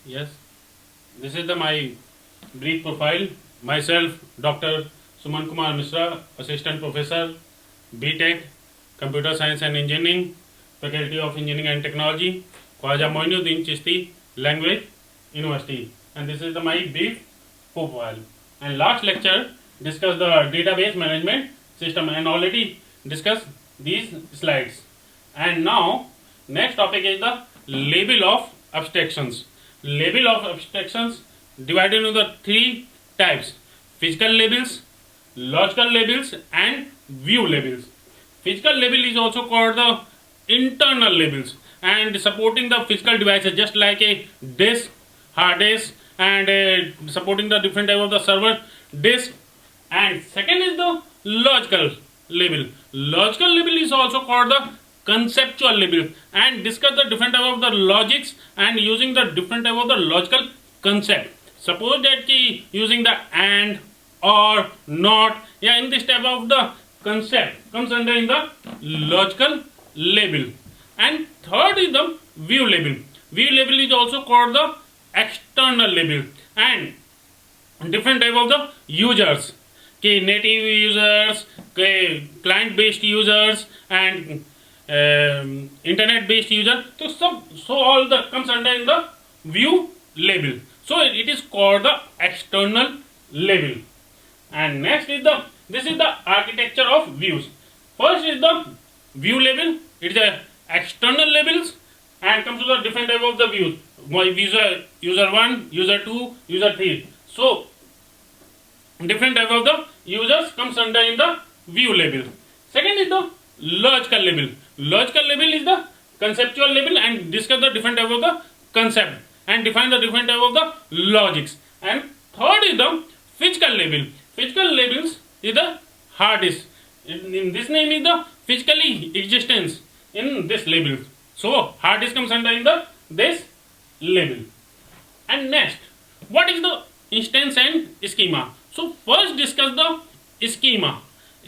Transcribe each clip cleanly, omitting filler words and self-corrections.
Yes, this is my brief profile. Myself, Dr. Suman Kumar Misra, Assistant Professor, BTech, Computer Science and Engineering, Faculty of Engineering and Technology, Khwaja Moinuddin Chishti, Language University. And this is my brief profile. And last lecture discussed the database management system and already discussed these slides. And now next topic is the label of abstractions. Label of abstractions divided into the three types: physical labels, logical labels, and view labels. Physical label is also called the internal labels and supporting the physical devices, just like a disk, hard disk, and supporting the different type of the server disk. And second is the logical label. Logical label is also called the conceptual label and discuss the different type of the logics and using the different type of the logical concept. Suppose that key using the and, or, not, yeah, in this type of the concept comes under in the logical label. And third is the view label. View label is also called the external label and different type of the users, के native users, के client based users and internet based user. So all the comes under in the view label. So it is called the external label. And next is this is the architecture of views. First is the view label. It is a external labels and comes to the different type of the views. User 1, user 2, user 3. So different type of the users comes under in the view label. Second is the logical label. Logical label is the conceptual label and discuss the different type of the concept and define the different type of the logics. And third is the physical label. Physical labels is the hard disk. In this name is the physically existence in this label. So hard disk comes under in the this label. And next, what is the instance and schema? So first discuss the schema.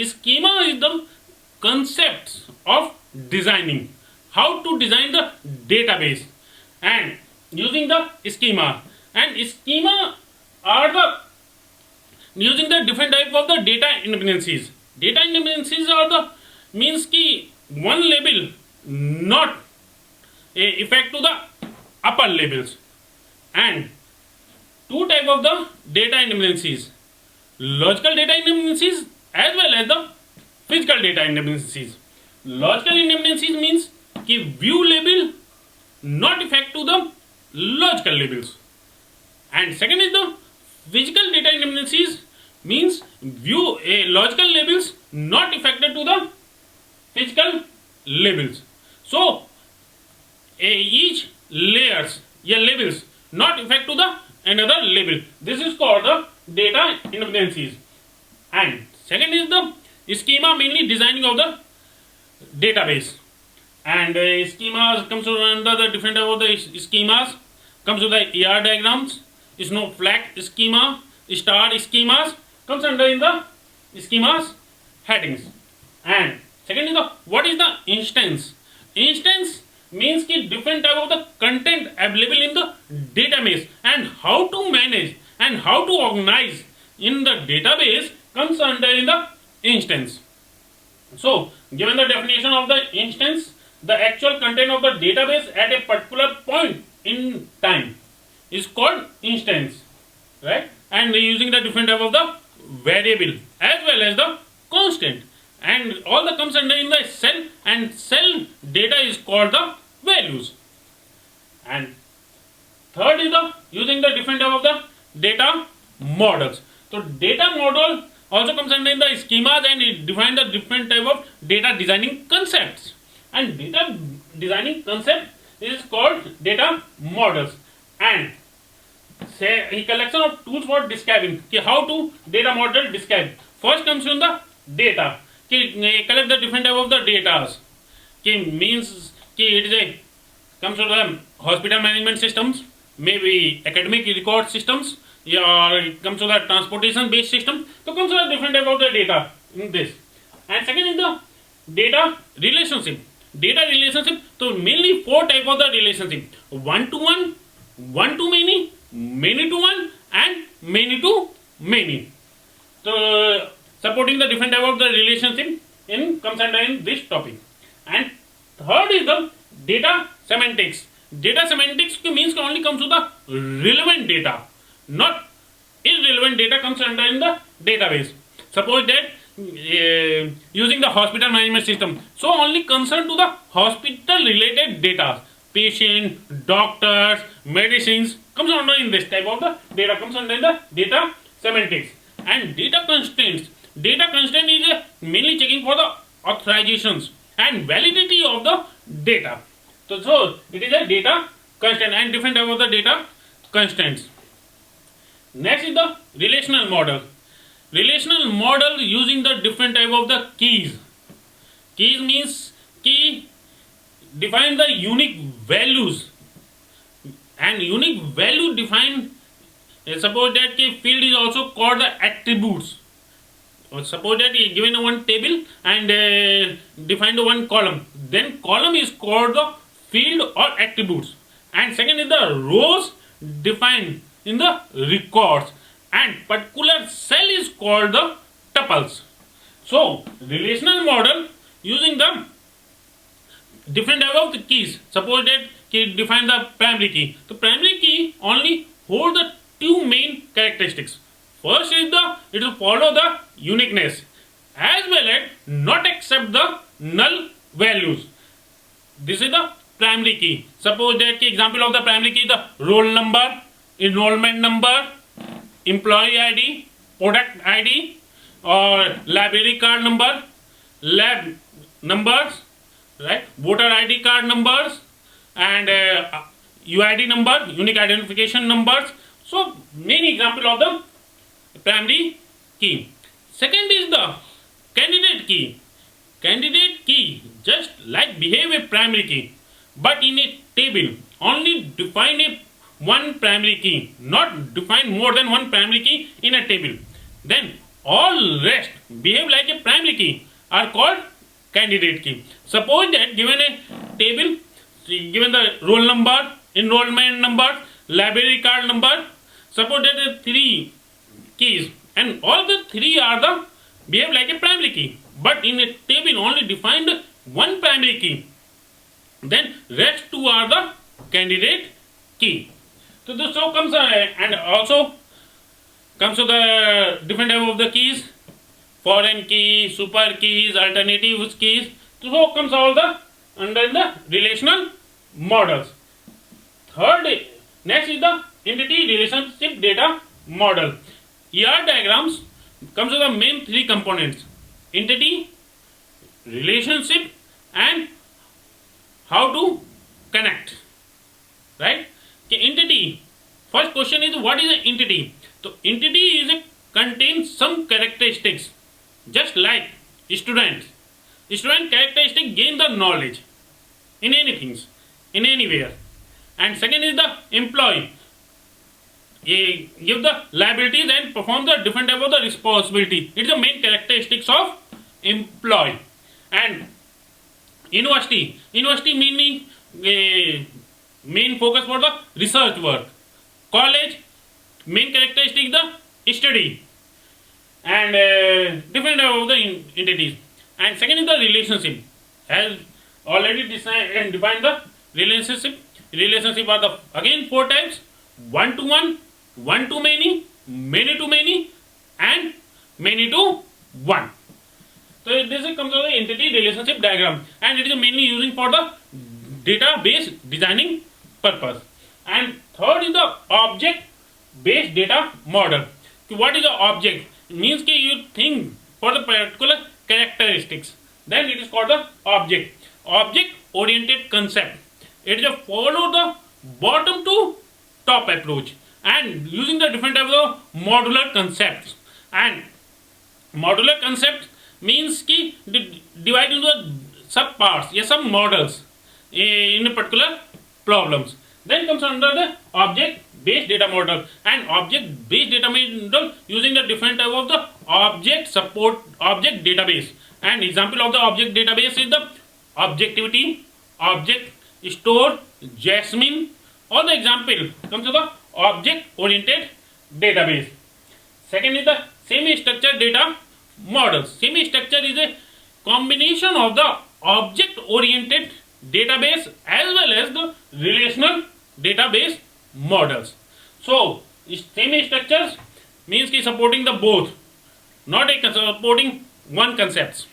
Schema is the concepts of designing, how to design the database and using the schema. And schema are the using the different type of the data independencies. Data independencies are the means ki one label not a effect to the upper labels, and two type of the data independencies: logical data independencies as well as the physical data independencies. Logical independencies means कि view label not effect to the logical labels, and second is the physical data independencies means view a logical labels not affected to the physical labels. So each layers या labels not affect to the another label. This is called the data independencies. And second is the schema, mainly designing of the database. And schemas comes under the different type of the schemas. Comes to the ER diagrams, snowflake schema, star schemas comes under in the schemas headings. And second is the what is the instance? Instance means ki different type of the content available in the database and how to manage and how to organize in the database comes under in the instance. So given the definition of the instance, the actual content of the database at a particular point in time is called instance, right? And using the different type of the variable as well as the constant, and all the comes under in the cell, and cell data is called the values. And third is the using the different type of the data models. So data model also comes under in the schemas and it defines the different type of data designing concepts. And data designing concept is called data models. And say a collection of tools for describing how to data model describe. First comes from the data. Collect the different type of the data. Means it is a comes from the hospital management systems, maybe academic record systems, or it comes to the transportation based system. So comes to the different type of the data in this. And second is the data relationship. Data relationship, so mainly four type of the relationship: one to one, one to many, many to one and many to many. So supporting the different type of the relationship in comes under in this topic. And third is the data semantics. Data semantics means only comes to the relevant data, not irrelevant data comes under in the database. Suppose that using the hospital management system, so only concerned to the hospital related data, patient, doctors, medicines comes under in this type of the data comes under in the data semantics. And data constraints. Data constraint is mainly checking for the authorizations and validity of the data. So it is a data constraint and different type of the data constraints. Next is the relational model. Relational model using the different type of the keys. Keys means key define the unique values, and unique value define. Suppose that field is also called the attributes. Or suppose that given one table and defined one column, then column is called the field or attributes. And second is the rows defined in the records, and particular cell is called the tuples. So relational model using the different type of the keys. Suppose that key define the primary key. The primary key only hold the two main characteristics. First is it will follow the uniqueness as well as not accept the null values. This is the primary key. Suppose that example of the primary key is the roll number, enrollment number, employee ID, product ID, or library card number, lab numbers, right? Voter ID card numbers, and UID number, unique identification numbers. So many example of the primary key. Second is the candidate key. Candidate key just like behave a primary key, but in a table only define a one primary key, not define more than one primary key in a table. Then all rest behave like a primary key are called candidate key. Suppose that given a table, given the roll number, enrollment number, library card number, suppose that the three keys and all the three are the behave like a primary key, but in a table only defined one primary key, then rest two are the candidate key. So this so comes and also comes to the different type of the keys, foreign key, super keys, alternative keys. So comes all the under the relational models. Third, next is the entity relationship data model. ER diagrams comes to the main three components: entity, relationship, and how to connect. Right? Entity. First question is what is an entity? So entity is a contains some characteristics, just like students. Student characteristic gain the knowledge in anything, in anywhere. And second is the employee. He give the liabilities and perform the different type of the responsibility. It is the main characteristics of employee. And university. University meaning main focus for the research work. College, main characteristic the study, and different type of the entities. And second is the relationship. As already defined the relationship. Relationship are the again four types: one to one, one to many to many, and many to one. So this comes to the entity relationship diagram, and it is mainly using for the database designing purpose. And third is the object based data model. What is the object? It means that you think for the particular characteristics, then it is called the object. Object oriented concept. It is a follow the bottom to top approach, and using the different type of modular concepts. And modular concept means ki divide into sub parts, yes, some models in a particular problems. Then comes under the object based data model, and object based data model using the different type of the object support object database. And example of the object database is the objectivity, object store, Jasmine, or the example comes to the object-oriented database. Second is the semi-structured data models. Semi-structure is a combination of the object-oriented database as well as the relational database models. So, semi-structures means ki supporting the both, not a supporting one concepts.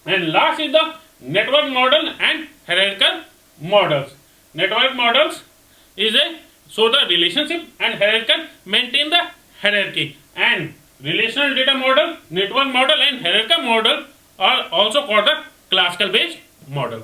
And last is the network model and hierarchical models. Network models is a so the relationship and hierarchical maintain the hierarchy, and relational data model, network model and hierarchical model are also called the classical based model.